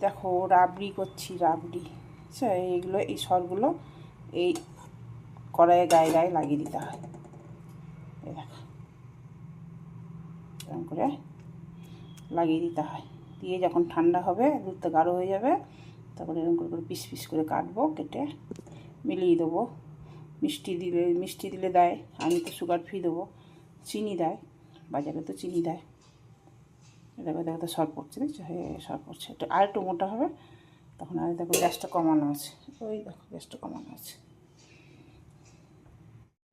দেখো রাবড়ি করছি, রাবড়ি। আচ্ছা, এইগুলো এই সরগুলো এই কড়াইয়ে গায়ে গায়ে লাগিয়ে দিতে হয়। এই দেখো এরকম করে লাগিয়ে দিতে হয়। দিয়ে যখন ঠান্ডা হবে, দুধটা গাঢ় হয়ে যাবে, তখন এরকম করে পিস পিস করে কাটবো, কেটে মিলিয়ে দেবো। মিষ্টি দিলে দেয়, আমি তো সুগার ফ্রি দেবো। চিনি দেয়, বাজারে তো চিনি দেয়। দেখো দেখো তো সর পড়ছে, দেখছো? হ্যাঁ, সর পড়ছে। একটু আর একটু মোটা হবে তখন। আর দেখো গ্যাসটা কমানো আছে, ওই দেখো গ্যাসটা কমানো আছে।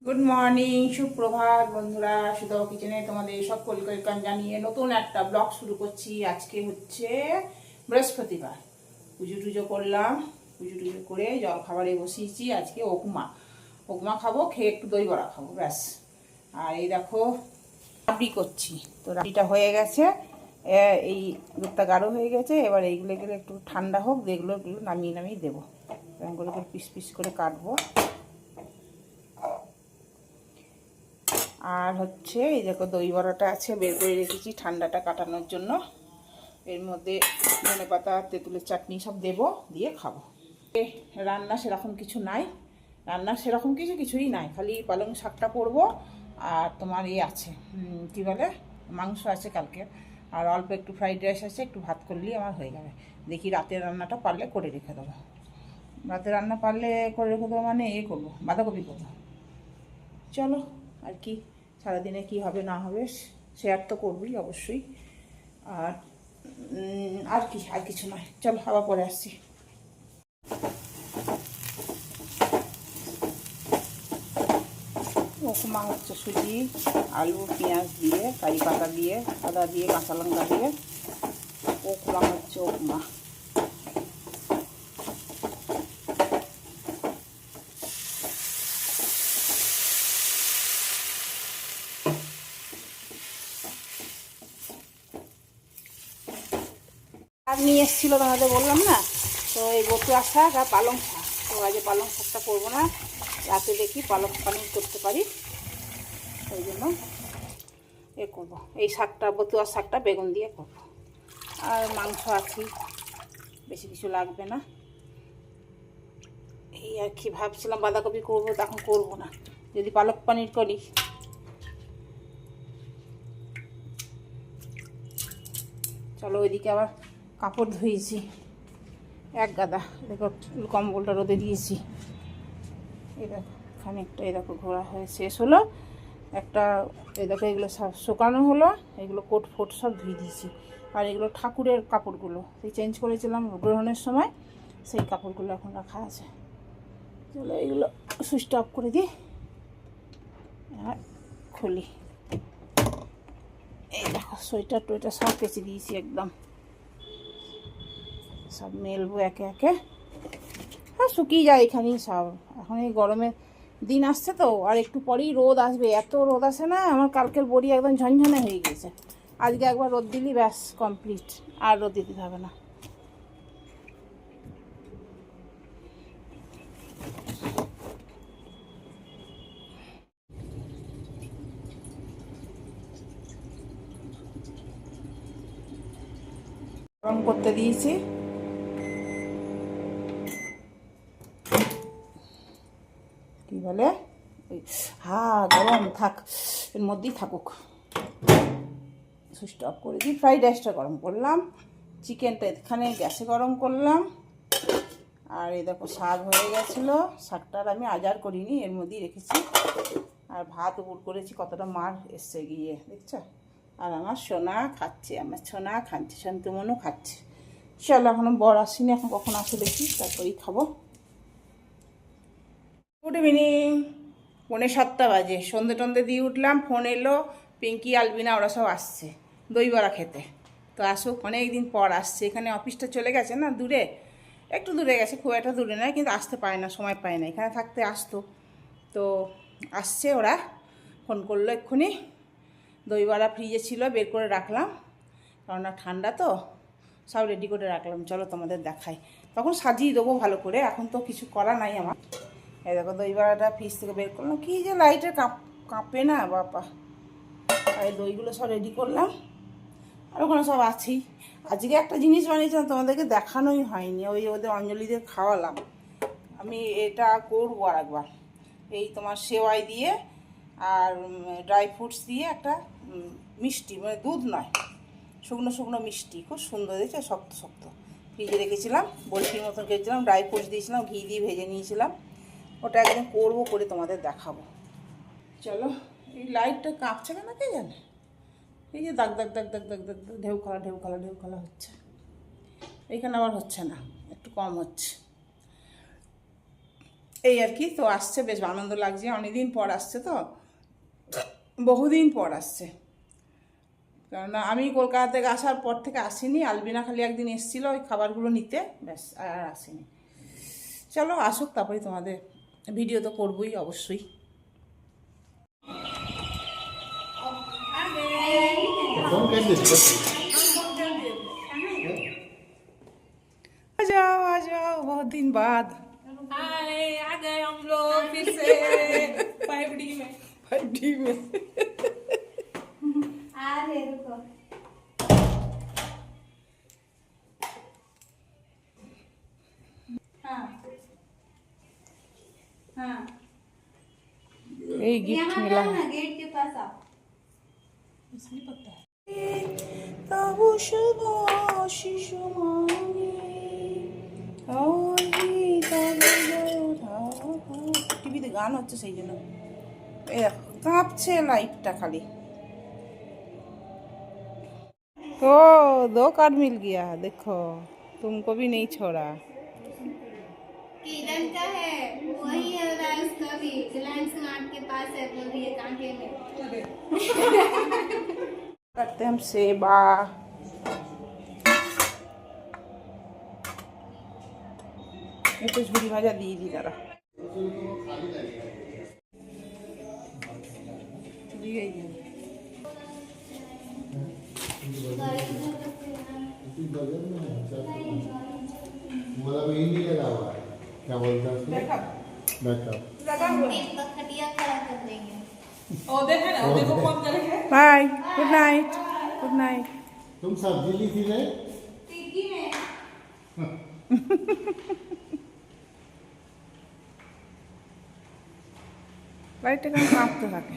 গুড মর্নিং, সুপ্রভাত বন্ধুরা। সুধা কিচেনে তোমাদের সকলকে ওয়েলকাম জানিয়ে নতুন একটা ব্লগ শুরু করছি। আজকে হচ্ছে বৃহস্পতিবার। পুজো টুজো করলাম, পুজো টুজো করে জল খাবারে বসিয়েছি। আজকে উপমা খাবো, খেয়ে একটু দই বড়া খাবো, ব্যাস। আর এই দেখো রাবড়ি করছি। তো রাবড়িটা হয়ে গেছে, এই দুধটা গাঢ় হয়ে গেছে। এবার এইগুলো একটু ঠান্ডা হোক, এগুলো নামিয়ে নামিয়ে দেবো। এরকম করে পিস পিস করে কাটবো। আর হচ্ছে এই দেখো দই বড়াটা আছে, বের করে রেখেছি ঠান্ডাটা কাটানোর জন্য। এর মধ্যে ধনেপাতা, তেঁতুলের চাটনি সব দেবো, দিয়ে খাবো। রান্না সেরকম কিছু নাই, কিছুই নাই, খালি পালং শাকটা করবো। আর তোমার আছে কী বলে, মাংস আছে কালকে। আর অল্প একটু ফ্রাইড রাইস আছে, একটু ভাত করলেই আমার হয়ে যাবে। দেখি রাতের রান্নাটা পারলে করে রেখে দেবো। রাতের রান্না পারলে করে রেখে দেবো মানে করবো, বাঁধাকপি করবো। চলো, আর কি সারাদিনে কি হবে না হবে শেয়ার তো করবই অবশ্যই। আর আর কিছু নয়। চলো আবার পরে আসছি। উপমা হচ্ছে সুজি, আলু, পেঁয়াজ দিয়ে, কারি পাতা দিয়ে, আদা দিয়ে, কাঁচা লঙ্কা দিয়ে উপমা হচ্ছে উপমা। শাক নিয়ে এসেছিলো, তোমাদের বললাম না? তো এই বতুয়া শাক আর পালং শাক। তো আজ পালং শাকটা করবো না, রাতে দেখি পালক পানির করতে পারি, ওই জন্য করবো। এই শাকটা, বতুয়া শাকটা বেগুন দিয়ে করবো। আর মাংস আছে, বেশি কিছু লাগবে না। এই আর কি ভাবছিলাম বাঁধাকপি করবো, তখন করবো না, যদি পালক পানির করি। চলো, ওইদিকে আবার কাপড় ধুয়েছি এক গাদা। দেখো কম্বলটা রোদে দিয়েছি। এই দেখো খানিকটা, এই দেখো ঘোরা হয়ে শেষ হলো একটা। এই দেখো এগুলো সব শুকানো হলো, এগুলো কোট ফোট সব ধুয়ে দিয়েছি। আর এগুলো ঠাকুরের কাপড়গুলো, সেই চেঞ্জ করেছিলাম গ্রহণের সময়, সেই কাপড়গুলো এখন রাখা আছে। চলো এগুলো সুইচটা অফ করে দিই আর খুলি। এই দেখো সোয়েটার টোয়েটার সব কেচে দিয়েছি একদম, সব মেলবো একে একে। হ্যাঁ, শুকিয়ে যায় এখানেই সব। এখন এই গরমের দিন আসছে তো, আর একটু পরেই রোদ আসবে। এত রোদ আসে না, আমার কালকের বড়ি একদম ঝনঝনে হয়ে গেছে। আজকে একবার রোদ দিলি ব্যাস কমপ্লিট, আর রোদ দিতে হবে না। গরম করতে দিয়েছি। কি বলে, হ্যাঁ গরম থাক, এর মধ্যেই থাকুক। সুইচটা অফ করে দিই। ফ্রাইড রাইসটা গরম করলাম, চিকেনটা এখানে গ্যাসে গরম করলাম। আর এই দেখো শাক হয়ে গেছিলো, শাকটার আমি আজার করিনি, এর মধ্যেই রেখেছি। আর ভাত উপর করেছি, কতটা মার এসছে গিয়ে, দেখছো? আর আমার সোনা খাচ্ছে, আমার সোনা খাচ্ছে, শান্তমনও খাচ্ছে। চলো, এখনো বর আসেনি, এখন কখন আসে দেখি, তারপরেই খাবো। গুড ইভিনিং, 6:45 বাজে। সন্ধে টন্ধে দিয়ে উঠলাম, ফোন এলো, পিঙ্কি, আলবিনা ওরা সব আসছে দই বড়া খেতে। তো আসুক, অনেক দিন পর আসছে। এখানে অফিসটা চলে গেছে না দূরে, একটু দূরে গেছে, খুব একটা দূরে নয়, কিন্তু আসতে পারে না, সময় পায় না। এখানে থাকতে আসতো। তো আসছে ওরা, ফোন করলো এক্ষুনি। দই বড়া ফ্রিজে ছিল, বের করে রাখলাম, কারণ ঠান্ডা তো, সব রেডি করে রাখলাম। চলো তোমাদের দেখাই, তখন সাজিয়ে দেবো ভালো করে। এখন তো কিছু করা নাই আমার। এই দেখো দই বড়াটা ফ্রিজ থেকে বের করলাম, কী যে লাইটে কাঁপে না বাপা। আর এই দইগুলো সব রেডি করলাম। আর ওখানে সব আছেই। আজকে একটা জিনিস বানিয়েছিলাম, তোমাদেরকে দেখানোই হয়নি, ওই ওদের অঞ্জলিদের খাওয়ালাম। আমি এটা করবো আর একবার, এই তোমার সেওয়াই দিয়ে আর ড্রাই ফ্রুটস দিয়ে একটা মিষ্টি, মানে দুধ নয়, শুকনো শুকনো মিষ্টি, খুব সুন্দর দেখছে, শক্ত শক্ত। ফ্রিজে রেখেছিলাম, বরফির মতন খেয়েছিলাম, ড্রাই ফ্রুটস দিয়েছিলাম, ঘি দিয়ে ভেজে নিয়েছিলাম। ওটা একদিন করবো, করে তোমাদের দেখাবো। চলো, এই লাইটটা কাঁপছে কেন কে জানে, এই যে দাগ দাগ দাগ দাগ দাগ দাগ দাগ, ঢেউ খেলা ঢেউ খেলা ঢেউ খেলা হচ্ছে। এইখানে আবার হচ্ছে না, একটু কম হচ্ছে। এই আর কি, তো আসছে, বেশ আনন্দ লাগছে, অনেকদিন পর আসছে, তো বহুদিন পর আসছে। কেননা আমি কলকাতা থেকে আসার পর থেকে আসিনি, আলবিনা খালি একদিন এসেছিলো ওই খাবারগুলো নিতে, ব্যাস আর আসিনি। চলো আসুক, তারপরে তোমাদের ভিডিও তো করবোই অবশ্যই। आ जाओ बहुत दिन बाद। हाय, आ गए हम लोग फिर से 5D में। 5D में आ रहे रुको। हाँ हाँ, यही गिफ्ट मिला है, ना गेट के पास आओ। इसलिए पता है। तबु शुभ आशीष मांगे টিভিতে গান হচ্ছে সেই জন্য কাঁপছে লাইটটা খালি। ओ 2 कार्ड मिल गया, देखो तुमको भी नहीं छोड़ा। किरण का है, वही है उसका भी, रिलायंस मार्ट के पास है, बोल रही है कांटे में। करते हम सेवा। ये तो झूरी भाजा दी दी जरा दी गई है। मोला भी नहीं लगा हुआ है, क्या बोलते हैं उसको? बैकअप। खटिया खड़ा कर देंगे। Bye, good night, good night. तुम सब्जी ली थी नहीं? टिक्की में লাইটটা কেমন কাঁপতে থাকে,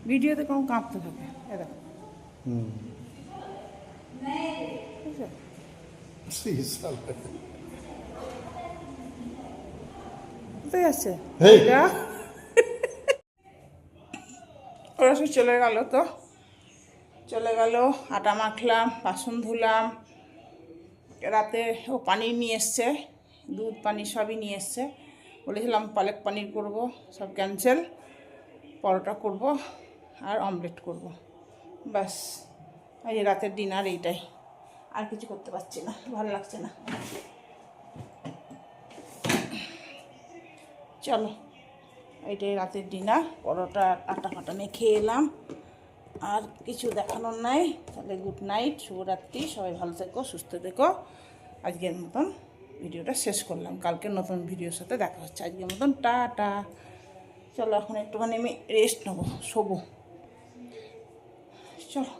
ভিডিওতে কেমন কাঁপতে থাকে, এ দেখো বুঝছো? কোথায় যাচ্ছে হেই। এটা? ওরা সব চলে গেল, তো চলে গেল, আটা মাখলাম, বাসন ধুলাম, রাতে ও পানি নিয়ে এসছে, দুধ পানি সবই নিয়ে এসছে। বলেছিলাম পালক পানির করব, সব ক্যান্সেল, পরোটা করব আর অমলেট করব, ব্যাস। এই রাতের ডিনার এইটাই, আর কিছু করতে পারছি না, ভালো লাগছে না। চলো, এইটাই রাতের ডিনার, পরোটা আটা ফাটা মেখে এলাম, আর কিছু দেখানোর নাই। তাহলে গুড নাইট, শুভরাত্রি, সবাই ভালো থেকো, সুস্থ থেকো। আজকের মতন ভিডিওটা শেষ করলাম, কালকে নতুন ভিডিওর সাথে দেখা হচ্ছে। আজকের মতন টাটা। চলো এখন একটুখানি আমি রেস্ট নেবো, শোবো, চলো।